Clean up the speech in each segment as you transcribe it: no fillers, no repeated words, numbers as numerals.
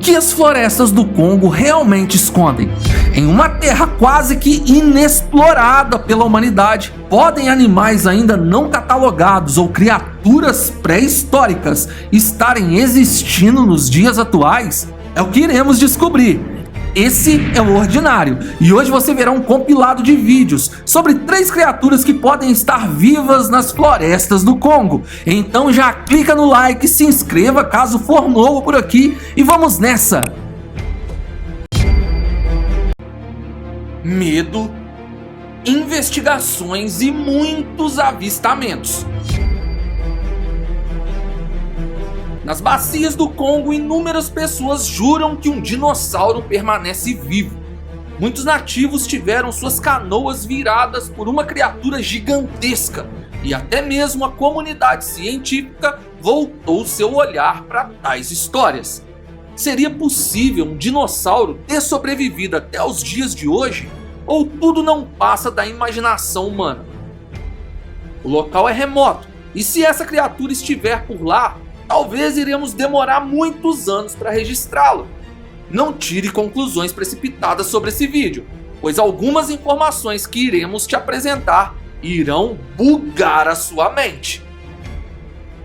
que as florestas do Congo realmente escondem? Em uma terra quase que inexplorada pela humanidade, podem animais ainda não catalogados ou criaturas pré-históricas estarem existindo nos dias atuais? É o que iremos descobrir. Esse é o Ordinário, e hoje você verá um compilado de vídeos sobre 3 criaturas que podem estar vivas nas florestas do Congo. Então já clica no like, se inscreva caso for novo por aqui e vamos nessa! Medo, investigações e muitos avistamentos. Nas bacias do Congo, inúmeras pessoas juram que um dinossauro permanece vivo. Muitos nativos tiveram suas canoas viradas por uma criatura gigantesca, e até mesmo a comunidade científica voltou seu olhar para tais histórias. Seria possível um dinossauro ter sobrevivido até os dias de hoje? Ou tudo não passa da imaginação humana? O local é remoto, e se essa criatura estiver por lá, talvez iremos demorar muitos anos para registrá-lo. Não tire conclusões precipitadas sobre esse vídeo, pois algumas informações que iremos te apresentar irão bugar a sua mente.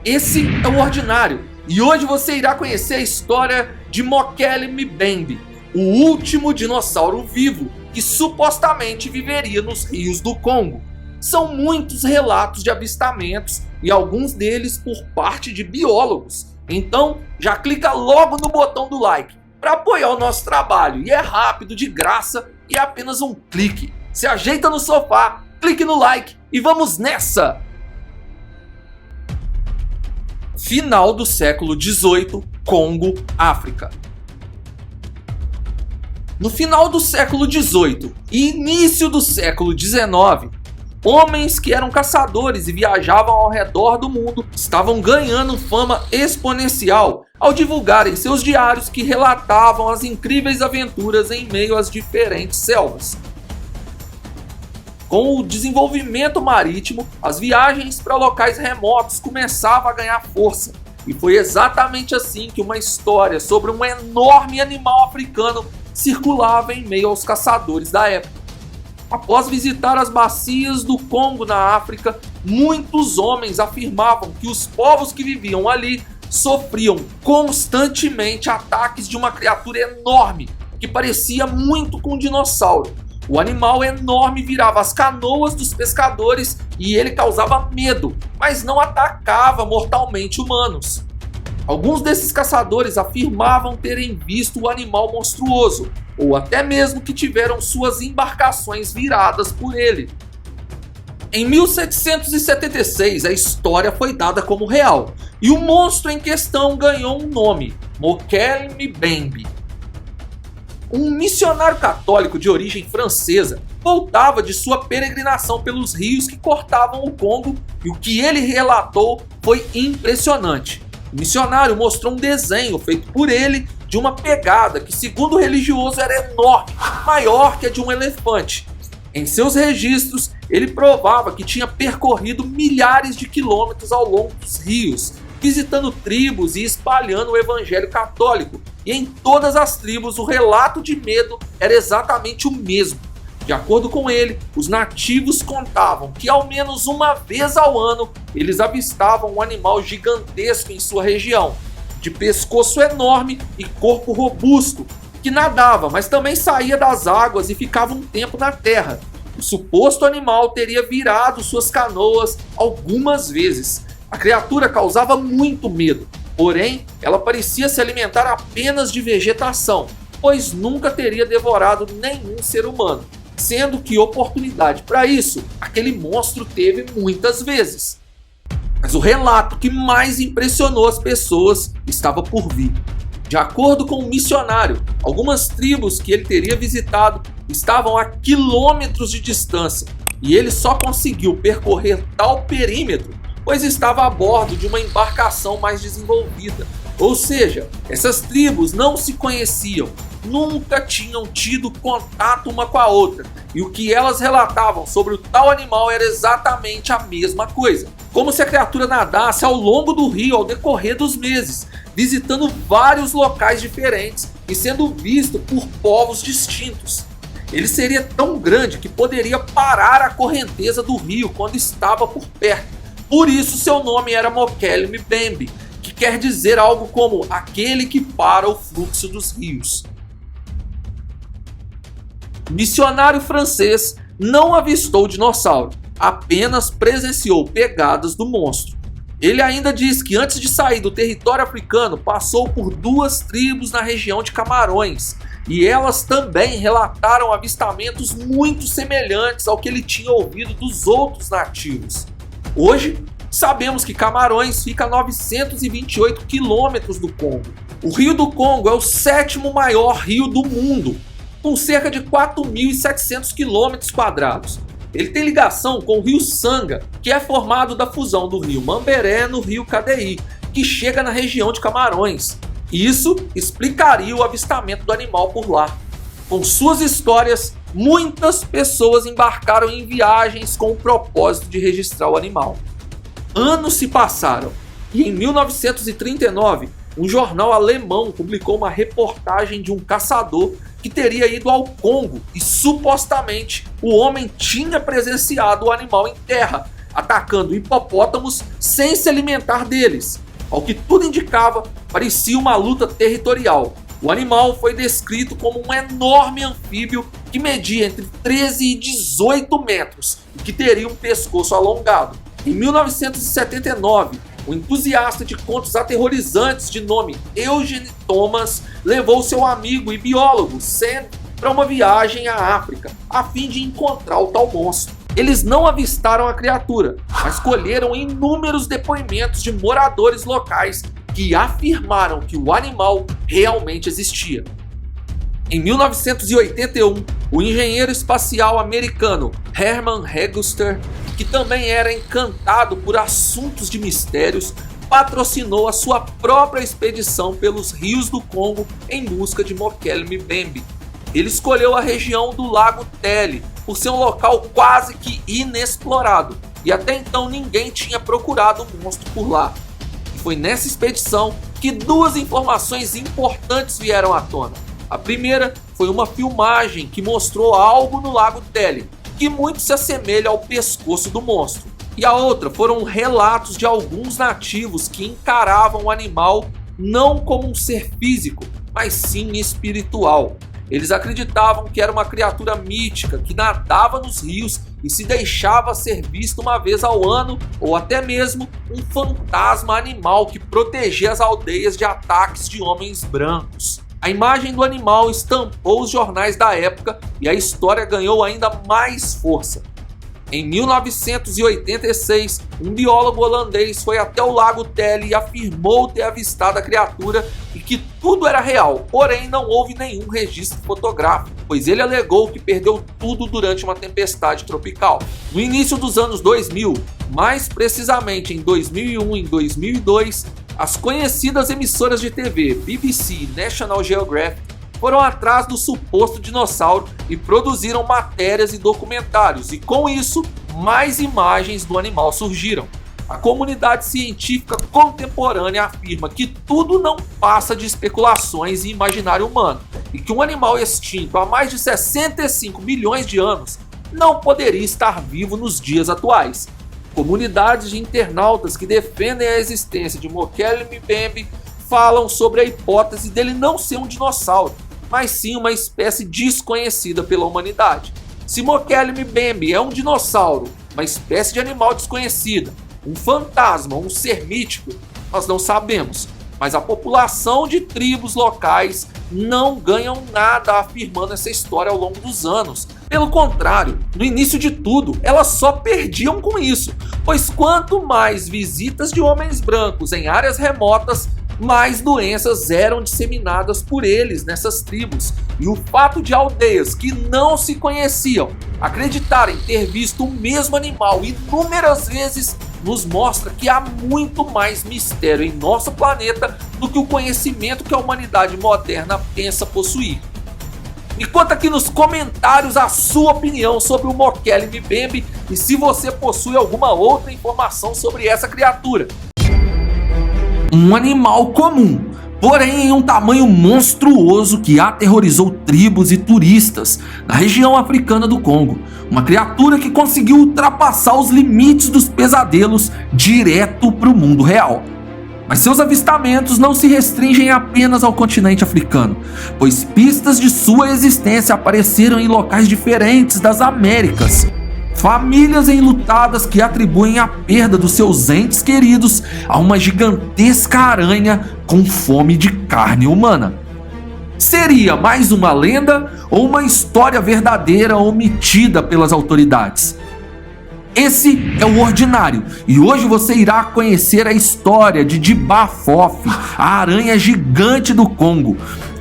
Esse é o Ordinário, e hoje você irá conhecer a história de Mokele Mbembe, o último dinossauro vivo que supostamente viveria nos rios do Congo. São muitos relatos de avistamentos e alguns deles por parte de biólogos. Então já clica logo no botão do like para apoiar o nosso trabalho. E é rápido, de graça e é apenas um clique. Se ajeita no sofá, clique no like e vamos nessa! Final do século XVIII, Congo, África. No final do século XVIII e início do século XIX, homens que eram caçadores e viajavam ao redor do mundo estavam ganhando fama exponencial ao divulgarem seus diários que relatavam as incríveis aventuras em meio às diferentes selvas. Com o desenvolvimento marítimo, as viagens para locais remotos começavam a ganhar força, e foi exatamente assim que uma história sobre um enorme animal africano circulava em meio aos caçadores da época. Após visitar as bacias do Congo na África, muitos homens afirmavam que os povos que viviam ali sofriam constantemente ataques de uma criatura enorme que parecia muito com um dinossauro. O animal enorme virava as canoas dos pescadores e ele causava medo, mas não atacava mortalmente humanos. Alguns desses caçadores afirmavam terem visto o animal monstruoso, ou até mesmo que tiveram suas embarcações viradas por ele. Em 1776, a história foi dada como real, e o monstro em questão ganhou um nome: Mokele Mbembe. Um missionário católico de origem francesa voltava de sua peregrinação pelos rios que cortavam o Congo, e o que ele relatou foi impressionante. O missionário mostrou um desenho feito por ele de uma pegada que, segundo o religioso, era enorme, maior que a de um elefante. Em seus registros, ele provava que tinha percorrido milhares de quilômetros ao longo dos rios, visitando tribos e espalhando o evangelho católico. E em todas as tribos o relato de medo era exatamente o mesmo. De acordo com ele, os nativos contavam que ao menos uma vez ao ano eles avistavam um animal gigantesco em sua região, de pescoço enorme e corpo robusto, que nadava, mas também saía das águas e ficava um tempo na terra. O suposto animal teria virado suas canoas algumas vezes. A criatura causava muito medo, porém ela parecia se alimentar apenas de vegetação, pois nunca teria devorado nenhum ser humano. Sendo que oportunidade para isso, aquele monstro teve muitas vezes. Mas o relato que mais impressionou as pessoas estava por vir. De acordo com o missionário, algumas tribos que ele teria visitado estavam a quilômetros de distância, e ele só conseguiu percorrer tal perímetro pois estava a bordo de uma embarcação mais desenvolvida. Ou seja, essas tribos não se conheciam, nunca tinham tido contato uma com a outra, e o que elas relatavam sobre o tal animal era exatamente a mesma coisa. Como se a criatura nadasse ao longo do rio ao decorrer dos meses, visitando vários locais diferentes e sendo visto por povos distintos. Ele seria tão grande que poderia parar a correnteza do rio quando estava por perto. Por isso seu nome era Mokele Mbembe, que quer dizer algo como aquele que para o fluxo dos rios. O missionário francês não avistou o dinossauro, apenas presenciou pegadas do monstro. Ele ainda diz que antes de sair do território africano passou por 2 tribos na região de Camarões, e elas também relataram avistamentos muito semelhantes ao que ele tinha ouvido dos outros nativos. Hoje, sabemos que Camarões fica a 928 quilômetros do Congo. O Rio do Congo é o 7º maior rio do mundo, com cerca de 4.700 quilômetros quadrados. Ele tem ligação com o rio Sanga, que é formado da fusão do rio Mamberé no rio Cadeí, que chega na região de Camarões. Isso explicaria o avistamento do animal por lá. Com suas histórias, muitas pessoas embarcaram em viagens com o propósito de registrar o animal. Anos se passaram e em 1939, um jornal alemão publicou uma reportagem de um caçador que teria ido ao Congo e supostamente o homem tinha presenciado o animal em terra, atacando hipopótamos sem se alimentar deles. Ao que tudo indicava, parecia uma luta territorial. O animal foi descrito como um enorme anfíbio que media entre 13 e 18 metros e que teria um pescoço alongado. Em 1979, um entusiasta de contos aterrorizantes de nome Eugene Thomas levou seu amigo e biólogo Sam para uma viagem à África, a fim de encontrar o tal monstro. Eles não avistaram a criatura, mas colheram inúmeros depoimentos de moradores locais que afirmaram que o animal realmente existia. Em 1981, o engenheiro espacial americano Hermann Register, que também era encantado por assuntos de mistérios, patrocinou a sua própria expedição pelos rios do Congo em busca de Mokele Mbembe. Ele escolheu a região do Lago Tele por ser um local quase que inexplorado, e até então ninguém tinha procurado o monstro por lá. E foi nessa expedição que 2 informações importantes vieram à tona. A primeira foi uma filmagem que mostrou algo no Lago Tele, que muito se assemelha ao pescoço do monstro. E a outra foram relatos de alguns nativos que encaravam o animal não como um ser físico, mas sim espiritual. Eles acreditavam que era uma criatura mítica que nadava nos rios e se deixava ser vista uma vez ao ano, ou até mesmo um fantasma animal que protegia as aldeias de ataques de homens brancos. A imagem do animal estampou os jornais da época e a história ganhou ainda mais força. Em 1986, um biólogo holandês foi até o Lago Tele e afirmou ter avistado a criatura e que tudo era real, porém não houve nenhum registro fotográfico, pois ele alegou que perdeu tudo durante uma tempestade tropical. No início dos anos 2000, mais precisamente em 2001 e 2002, as conhecidas emissoras de TV BBC e National Geographic foram atrás do suposto dinossauro e produziram matérias e documentários, e com isso, mais imagens do animal surgiram. A comunidade científica contemporânea afirma que tudo não passa de especulações e imaginário humano, e que um animal extinto há mais de 65 milhões de anos não poderia estar vivo nos dias atuais. Comunidades de internautas que defendem a existência de Mokele Mbembe falam sobre a hipótese dele não ser um dinossauro, mas sim uma espécie desconhecida pela humanidade. Se Mokele Mbembe é um dinossauro, uma espécie de animal desconhecida, um fantasma, um ser mítico, nós não sabemos, mas a população de tribos locais não ganham nada afirmando essa história ao longo dos anos. Pelo contrário, no início de tudo, elas só perdiam com isso, pois quanto mais visitas de homens brancos em áreas remotas, mais doenças eram disseminadas por eles nessas tribos. E o fato de aldeias que não se conheciam acreditarem ter visto o mesmo animal inúmeras vezes nos mostra que há muito mais mistério em nosso planeta do que o conhecimento que a humanidade moderna pensa possuir. Me conta aqui nos comentários a sua opinião sobre o Mokele Mbembe e se você possui alguma outra informação sobre essa criatura. Um animal comum, porém em um tamanho monstruoso que aterrorizou tribos e turistas na região africana do Congo. Uma criatura que conseguiu ultrapassar os limites dos pesadelos direto para o mundo real. Mas seus avistamentos não se restringem apenas ao continente africano, pois pistas de sua existência apareceram em locais diferentes das Américas. Famílias enlutadas que atribuem a perda dos seus entes queridos a uma gigantesca aranha com fome de carne humana. Seria mais uma lenda ou uma história verdadeira omitida pelas autoridades? Esse é o Ordinário e hoje você irá conhecer a história de Djiba Fof, a aranha gigante do Congo.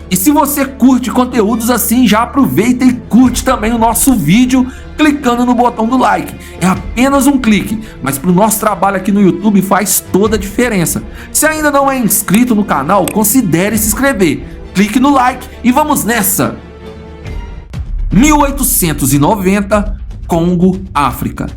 E se você curte conteúdos assim, já aproveita e curte também o nosso vídeo clicando no botão do like. É apenas um clique, mas para o nosso trabalho aqui no YouTube faz toda a diferença. Se ainda não é inscrito no canal, considere se inscrever. Clique no like e vamos nessa! 1890, Congo, África.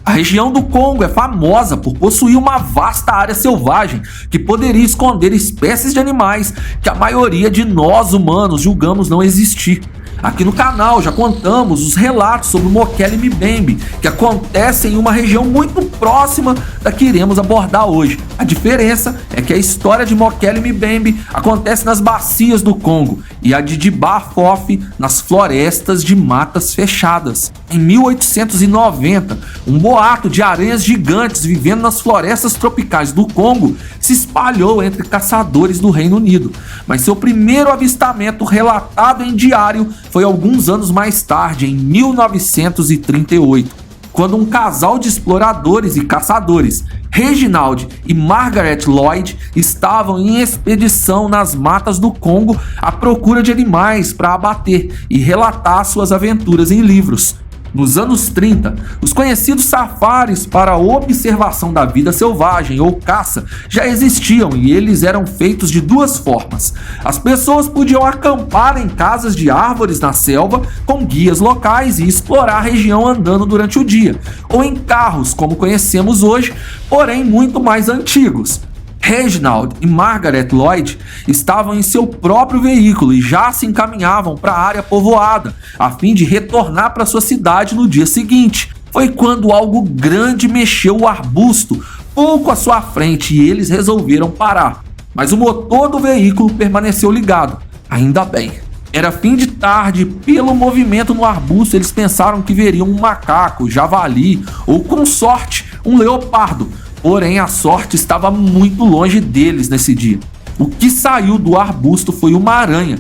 A região do Congo é famosa por possuir uma vasta área selvagem que poderia esconder espécies de animais que a maioria de nós humanos julgamos não existir. Aqui no canal já contamos os relatos sobre o Mokele Mbembe, que acontecem em uma região muito próxima da que iremos abordar hoje. A diferença é que a história de Mokele Mbembe acontece nas bacias do Congo e a de Djiba Fof nas florestas de matas fechadas. Em 1890, um boato de aranhas gigantes vivendo nas florestas tropicais do Congo se espalhou entre caçadores do Reino Unido, mas seu primeiro avistamento relatado em diário foi alguns anos mais tarde, em 1938, quando um casal de exploradores e caçadores, Reginald e Margaret Lloyd, estavam em expedição nas matas do Congo à procura de animais para abater e relatar suas aventuras em livros. Nos anos 30, os conhecidos safaris para a observação da vida selvagem ou caça já existiam e eles eram feitos de duas formas. As pessoas podiam acampar em casas de árvores na selva com guias locais e explorar a região andando durante o dia, ou em carros como conhecemos hoje, porém muito mais antigos. Reginald e Margaret Lloyd estavam em seu próprio veículo e já se encaminhavam para a área povoada, a fim de retornar para sua cidade no dia seguinte. Foi quando algo grande mexeu o arbusto pouco à sua frente e eles resolveram parar. Mas o motor do veículo permaneceu ligado, ainda bem. Era fim de tarde e pelo movimento no arbusto eles pensaram que veriam um macaco, javali ou, com sorte, um leopardo. Porém, a sorte estava muito longe deles nesse dia. O que saiu do arbusto foi uma aranha,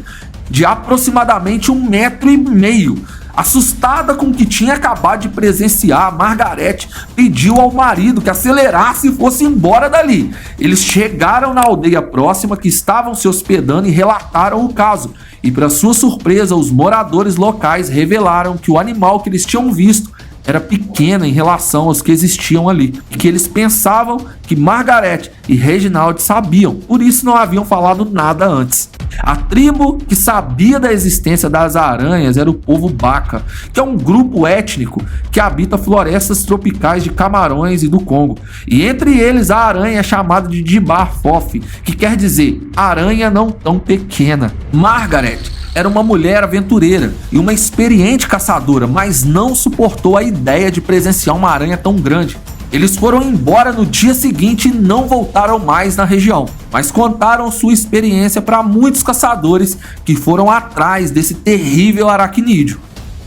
de aproximadamente 1,5 metros. Assustada com o que tinha acabado de presenciar, Margaret pediu ao marido que acelerasse e fosse embora dali. Eles chegaram na aldeia próxima que estavam se hospedando e relataram o caso. E, para sua surpresa, os moradores locais revelaram que o animal que eles tinham visto era pequena em relação aos que existiam ali, e que eles pensavam que Margaret e Reginald sabiam, por isso não haviam falado nada antes. A tribo que sabia da existência das aranhas era o povo Baka, que é um grupo étnico que habita florestas tropicais de Camarões e do Congo, e entre eles a aranha é chamada de Djiba Fof, que quer dizer aranha não tão pequena. Margaret era uma mulher aventureira e uma experiente caçadora, mas não suportou a ideia de presenciar uma aranha tão grande. Eles foram embora no dia seguinte e não voltaram mais na região, mas contaram sua experiência para muitos caçadores que foram atrás desse terrível aracnídeo.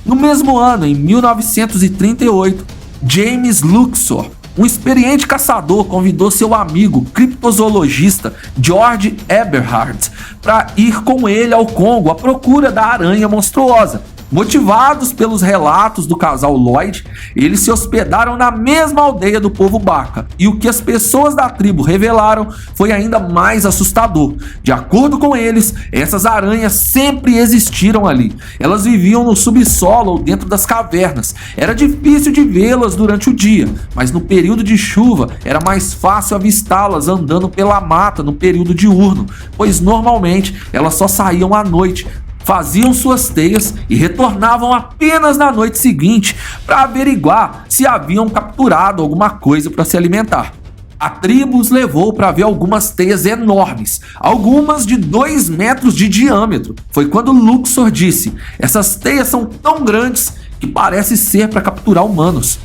No mesmo ano, em 1938, James Luxor, um experiente caçador, convidou seu amigo criptozoologista George Eberhard para ir com ele ao Congo à procura da aranha monstruosa. Motivados pelos relatos do casal Lloyd, eles se hospedaram na mesma aldeia do povo Baka, e o que as pessoas da tribo revelaram foi ainda mais assustador. De acordo com eles, essas aranhas sempre existiram ali. Elas viviam no subsolo ou dentro das cavernas. Era difícil de vê-las durante o dia, mas no período de chuva era mais fácil avistá-las andando pela mata no período diurno, pois normalmente elas só saíam à noite, faziam suas teias e retornavam apenas na noite seguinte para averiguar se haviam capturado alguma coisa para se alimentar. A tribo os levou para ver algumas teias enormes, algumas de 2 metros de diâmetro. Foi quando Luxor disse: essas teias são tão grandes que parece ser para capturar humanos.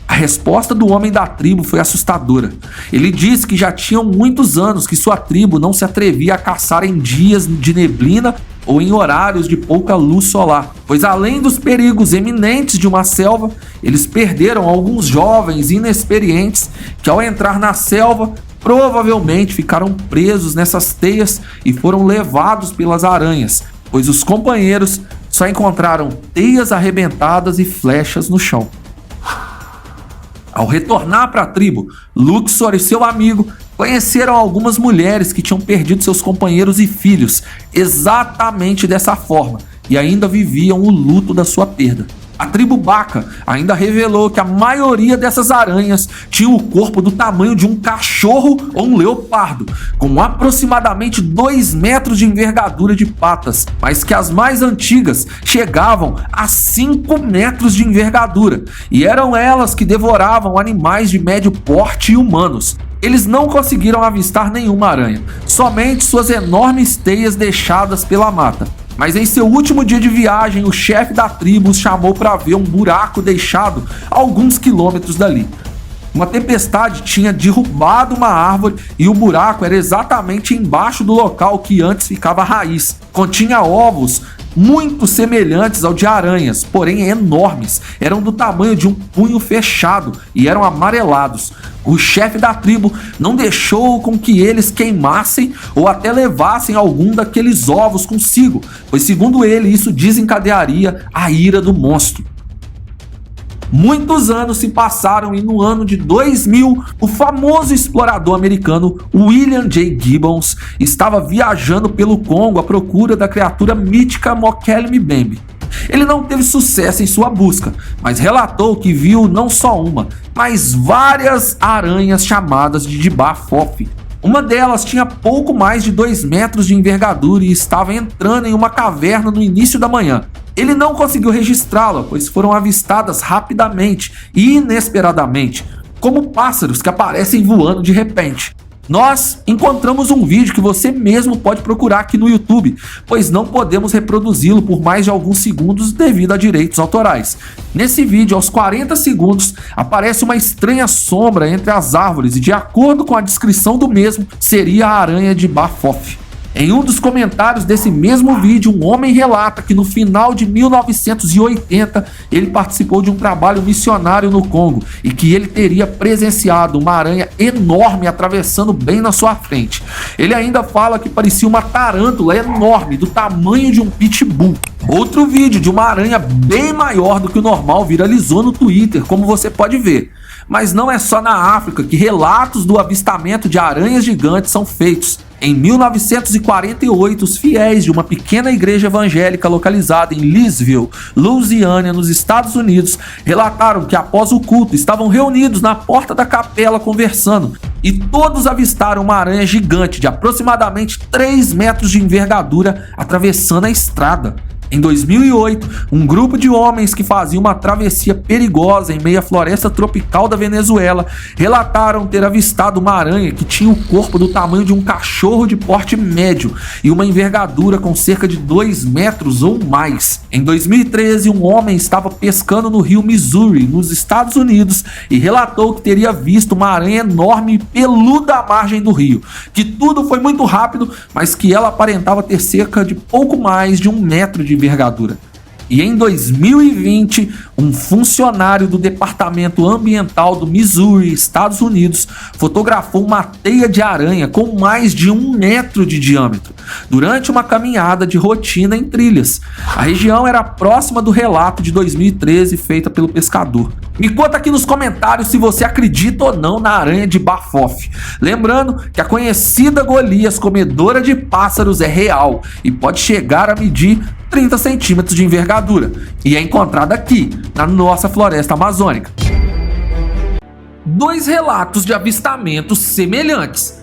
A resposta do homem da tribo foi assustadora. Ele disse que já tinham muitos anos que sua tribo não se atrevia a caçar em dias de neblina ou em horários de pouca luz solar, pois além dos perigos eminentes de uma selva, eles perderam alguns jovens inexperientes que, ao entrar na selva, provavelmente ficaram presos nessas teias e foram levados pelas aranhas, pois os companheiros só encontraram teias arrebentadas e flechas no chão. Ao retornar para a tribo, Luxor e seu amigo conheceram algumas mulheres que tinham perdido seus companheiros e filhos exatamente dessa forma e ainda viviam o luto da sua perda. A tribo Baka ainda revelou que a maioria dessas aranhas tinha o corpo do tamanho de um cachorro ou um leopardo, com aproximadamente 2 metros de envergadura de patas, mas que as mais antigas chegavam a 5 metros de envergadura, e eram elas que devoravam animais de médio porte e humanos. Eles não conseguiram avistar nenhuma aranha, somente suas enormes teias deixadas pela mata. Mas em seu último dia de viagem, o chefe da tribo os chamou para ver um buraco deixado a alguns quilômetros dali. Uma tempestade tinha derrubado uma árvore e o buraco era exatamente embaixo do local que antes ficava a raiz. Continha ovos muito semelhantes ao de aranhas, porém enormes. Eram do tamanho de um punho fechado e eram amarelados. O chefe da tribo não deixou com que eles queimassem ou até levassem algum daqueles ovos consigo, pois segundo ele isso desencadearia a ira do monstro. Muitos anos se passaram e no ano de 2000, o famoso explorador americano William J. Gibbons estava viajando pelo Congo à procura da criatura mítica Mokele Mbembe. Ele não teve sucesso em sua busca, mas relatou que viu não só uma, mas várias aranhas chamadas de Diba-Fofi. Uma delas tinha pouco mais de 2 metros de envergadura e estava entrando em uma caverna no início da manhã. Ele não conseguiu registrá-la, pois foram avistadas rapidamente e inesperadamente, como pássaros que aparecem voando de repente. Nós encontramos um vídeo que você mesmo pode procurar aqui no YouTube, pois não podemos reproduzi-lo por mais de alguns segundos devido a direitos autorais. Nesse vídeo, aos 40 segundos, aparece uma estranha sombra entre as árvores e, de acordo com a descrição do mesmo, seria a aranha Diba-Fofi. Em um dos comentários desse mesmo vídeo, um homem relata que no final de 1980 ele participou de um trabalho missionário no Congo e que ele teria presenciado uma aranha enorme atravessando bem na sua frente. Ele ainda fala que parecia uma tarântula enorme do tamanho de um pitbull. Outro vídeo de uma aranha bem maior do que o normal viralizou no Twitter, como você pode ver. Mas não é só na África que relatos do avistamento de aranhas gigantes são feitos. Em 1948, os fiéis de uma pequena igreja evangélica localizada em Leesville, Louisiana, nos Estados Unidos, relataram que após o culto estavam reunidos na porta da capela conversando e todos avistaram uma aranha gigante de aproximadamente 3 metros de envergadura atravessando a estrada. Em 2008, um grupo de homens que faziam uma travessia perigosa em meio à floresta tropical da Venezuela relataram ter avistado uma aranha que tinha o corpo do tamanho de um cachorro de porte médio e uma envergadura com cerca de 2 metros ou mais. Em 2013, um homem estava pescando no rio Missouri, nos Estados Unidos, e relatou que teria visto uma aranha enorme e peluda à margem do rio, que tudo foi muito rápido, mas que ela aparentava ter cerca de pouco mais de 1 metro de envergadura. E em 2020, um funcionário do Departamento Ambiental do Missouri, Estados Unidos, fotografou uma teia de aranha com mais de 1 metro de diâmetro. durante uma caminhada de rotina em trilhas. A região era próxima do relato de 2013 feita pelo pescador. Me conta aqui nos comentários se você acredita ou não na aranha de Bafof. Lembrando que a conhecida Golias comedora de pássaros é real e pode chegar a medir 30 centímetros de envergadura e é encontrada aqui, na nossa floresta amazônica. Dois relatos de avistamentos semelhantes,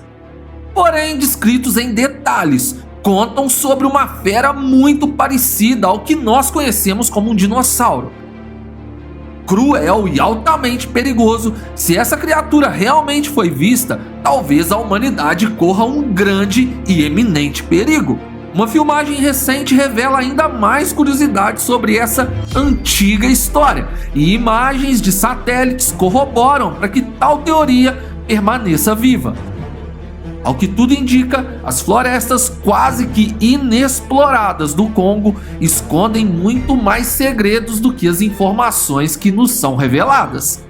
porém descritos em detalhes, contam sobre uma fera muito parecida ao que nós conhecemos como um dinossauro. Cruel e altamente perigoso, se essa criatura realmente foi vista, talvez a humanidade corra um grande e eminente perigo. Uma filmagem recente revela ainda mais curiosidades sobre essa antiga história, e imagens de satélites corroboram para que tal teoria permaneça viva. Ao que tudo indica, as florestas quase que inexploradas do Congo escondem muito mais segredos do que as informações que nos são reveladas.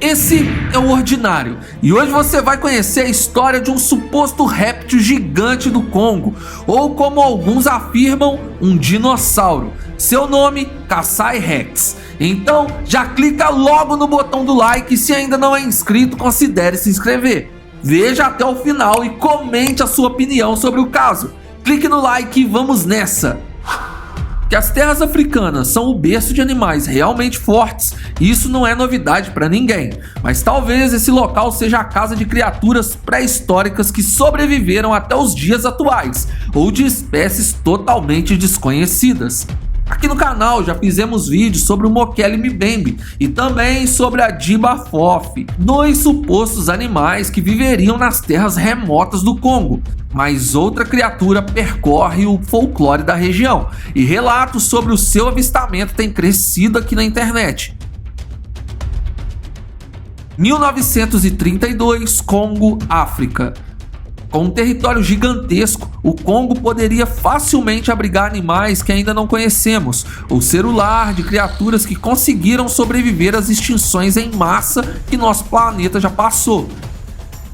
Esse é o Ordinário, e hoje você vai conhecer a história de um suposto réptil gigante do Congo, ou como alguns afirmam, um dinossauro. Seu nome, Kasai Rex. Então já clica logo no botão do like e se ainda não é inscrito, considere se inscrever. Veja até o final e comente a sua opinião sobre o caso. Clique no like e vamos nessa! Que as terras africanas são o berço de animais realmente fortes, isso não é novidade para ninguém. Mas talvez esse local seja a casa de criaturas pré-históricas que sobreviveram até os dias atuais, ou de espécies totalmente desconhecidas. Aqui no canal já fizemos vídeos sobre o Mokele Mbembe e também sobre a Bafof, dois supostos animais que viveriam nas terras remotas do Congo. Mas outra criatura percorre o folclore da região e relatos sobre o seu avistamento têm crescido aqui na internet. 1932, Congo, África. Com um território gigantesco, o Congo poderia facilmente abrigar animais que ainda não conhecemos, ou ser o lar de criaturas que conseguiram sobreviver às extinções em massa que nosso planeta já passou.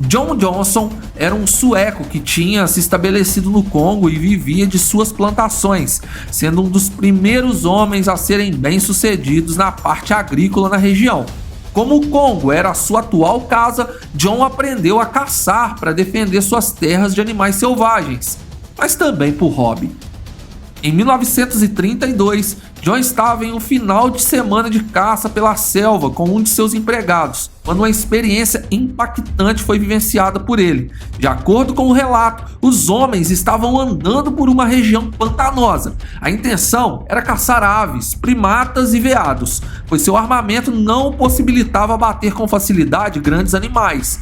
John Johnson era um sueco que tinha se estabelecido no Congo e vivia de suas plantações, sendo um dos primeiros homens a serem bem-sucedidos na parte agrícola na região. Como o Congo era a sua atual casa, John aprendeu a caçar para defender suas terras de animais selvagens, mas também por hobby. Em 1932, John estava em um final de semana de caça pela selva com um de seus empregados, quando uma experiência impactante foi vivenciada por ele. De acordo com o relato, os homens estavam andando por uma região pantanosa. A intenção era caçar aves, primatas e veados, pois seu armamento não possibilitava abater com facilidade grandes animais.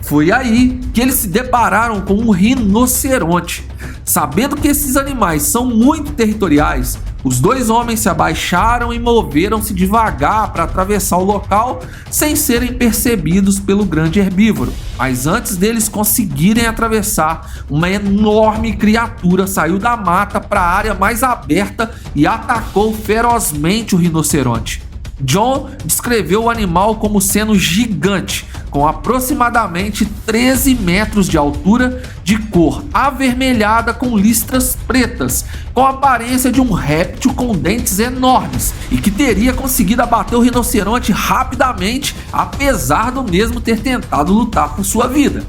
Foi aí que eles se depararam com um rinoceronte. Sabendo que esses animais são muito territoriais, os dois homens se abaixaram e moveram-se devagar para atravessar o local sem serem percebidos pelo grande herbívoro. Mas antes deles conseguirem atravessar, uma enorme criatura saiu da mata para a área mais aberta e atacou ferozmente o rinoceronte. John descreveu o animal como sendo gigante, com aproximadamente 13 metros de altura, de cor avermelhada com listras pretas, com a aparência de um réptil com dentes enormes e que teria conseguido abater o rinoceronte rapidamente, apesar do mesmo ter tentado lutar por sua vida.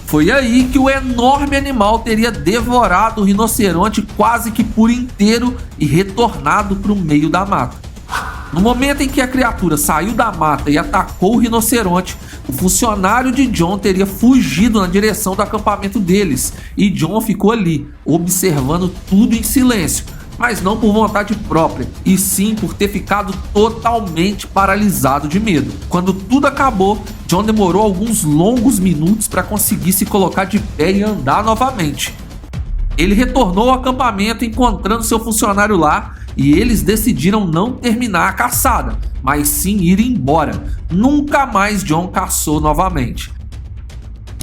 Foi aí que o enorme animal teria devorado o rinoceronte quase que por inteiro e retornado para o meio da mata. No momento em que a criatura saiu da mata e atacou o rinoceronte, o funcionário de John teria fugido na direção do acampamento deles, e John ficou ali, observando tudo em silêncio, mas não por vontade própria, e sim por ter ficado totalmente paralisado de medo. Quando tudo acabou, John demorou alguns longos minutos para conseguir se colocar de pé e andar novamente. Ele retornou ao acampamento encontrando seu funcionário lá, e eles decidiram não terminar a caçada, mas sim ir embora. Nunca mais John caçou novamente.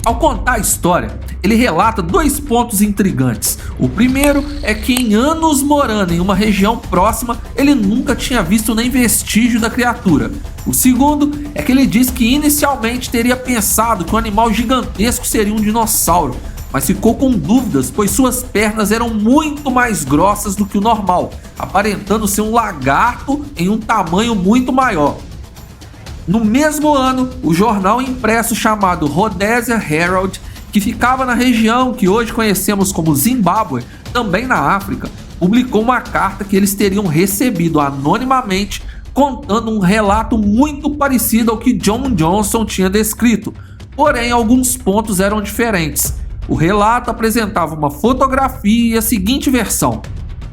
Ao contar a história, ele relata dois pontos intrigantes. O primeiro é que em anos morando em uma região próxima, ele nunca tinha visto nem vestígio da criatura. O segundo é que ele diz que inicialmente teria pensado que um animal gigantesco seria um dinossauro, mas ficou com dúvidas, pois suas pernas eram muito mais grossas do que o normal, aparentando ser um lagarto em um tamanho muito maior. No mesmo ano, o jornal impresso chamado Rhodesia Herald, que ficava na região que hoje conhecemos como Zimbábue, também na África, publicou uma carta que eles teriam recebido anonimamente, contando um relato muito parecido ao que John Johnson tinha descrito, porém alguns pontos eram diferentes. O relato apresentava uma fotografia e a seguinte versão: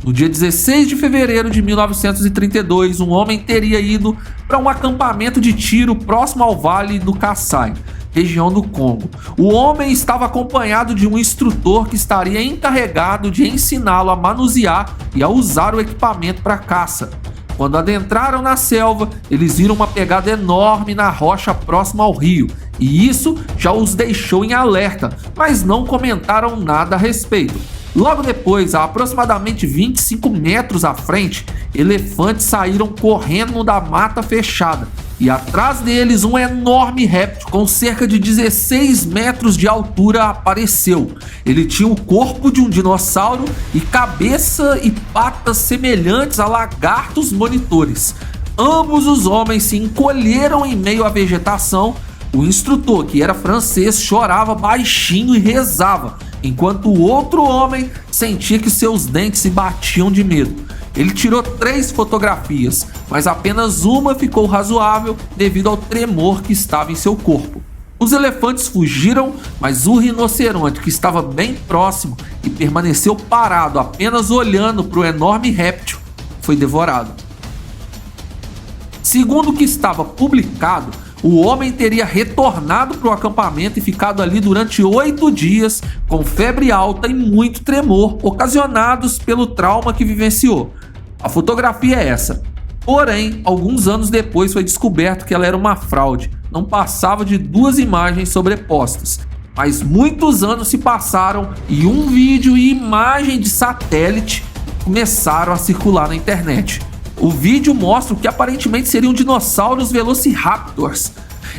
no dia 16 de fevereiro de 1932, um homem teria ido para um acampamento de tiro próximo ao Vale do Kassai, região do Congo. O homem estava acompanhado de um instrutor que estaria encarregado de ensiná-lo a manusear e a usar o equipamento para caça. Quando adentraram na selva, eles viram uma pegada enorme na rocha próxima ao rio, e isso já os deixou em alerta, mas não comentaram nada a respeito. Logo depois, a aproximadamente 25 metros à frente, elefantes saíram correndo da mata fechada, e atrás deles um enorme réptil com cerca de 16 metros de altura apareceu. Ele tinha o corpo de um dinossauro e cabeça e patas semelhantes a lagartos monitores. Ambos os homens se encolheram em meio à vegetação. O instrutor, que era francês, chorava baixinho e rezava, enquanto o outro homem sentia que seus dentes se batiam de medo. Ele tirou 3 fotografias, mas apenas uma ficou razoável devido ao tremor que estava em seu corpo. Os elefantes fugiram, mas o rinoceronte, que estava bem próximo e permaneceu parado apenas olhando para o enorme réptil, foi devorado. Segundo o que estava publicado, o homem teria retornado para o acampamento e ficado ali durante 8 dias, com febre alta e muito tremor, ocasionados pelo trauma que vivenciou. A fotografia é essa. Porém, alguns anos depois foi descoberto que ela era uma fraude, não passava de 2 imagens sobrepostas. Mas muitos anos se passaram e um vídeo e imagem de satélite começaram a circular na internet. O vídeo mostra o que aparentemente seriam dinossauros velociraptors.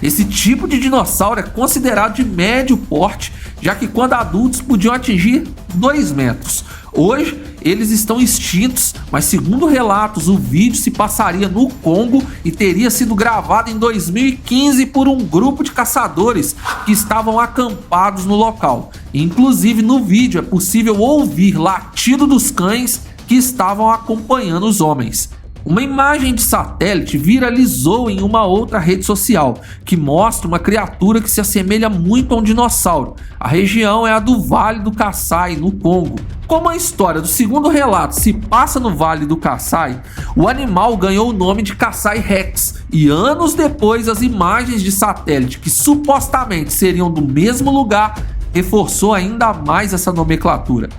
Esse tipo de dinossauro é considerado de médio porte, já que quando adultos podiam atingir 2 metros. Hoje eles estão extintos, mas segundo relatos o vídeo se passaria no Congo e teria sido gravado em 2015 por um grupo de caçadores que estavam acampados no local. Inclusive no vídeo é possível ouvir latido dos cães que estavam acompanhando os homens. Uma imagem de satélite viralizou em uma outra rede social, que mostra uma criatura que se assemelha muito a um dinossauro. A região é a do Vale do Kassai, no Congo. Como a história do segundo relato se passa no Vale do Kassai, o animal ganhou o nome de Kassai Rex, e anos depois as imagens de satélite que supostamente seriam do mesmo lugar reforçou ainda mais essa nomenclatura.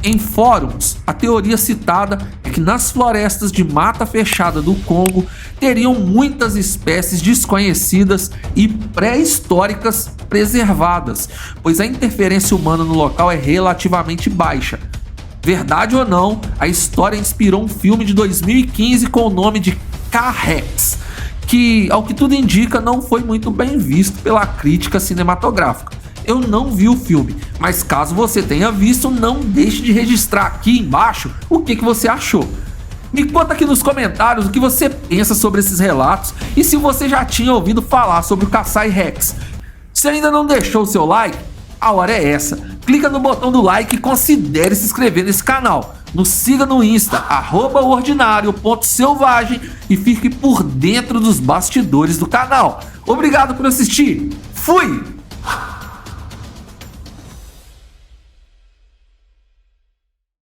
Em fóruns, a teoria citada é que nas florestas de mata fechada do Congo teriam muitas espécies desconhecidas e pré-históricas preservadas, pois a interferência humana no local é relativamente baixa. Verdade ou não, a história inspirou um filme de 2015 com o nome de K-Rex, que, ao que tudo indica, não foi muito bem visto pela crítica cinematográfica. Eu não vi o filme, mas caso você tenha visto, não deixe de registrar aqui embaixo o que você achou. Me conta aqui nos comentários o que você pensa sobre esses relatos e se você já tinha ouvido falar sobre o Kassai Rex. Se ainda não deixou o seu like, a hora é essa. Clica no botão do like e considere se inscrever nesse canal. Nos siga no Insta, @ordinário.selvagem, e fique por dentro dos bastidores do canal. Obrigado por assistir. Fui!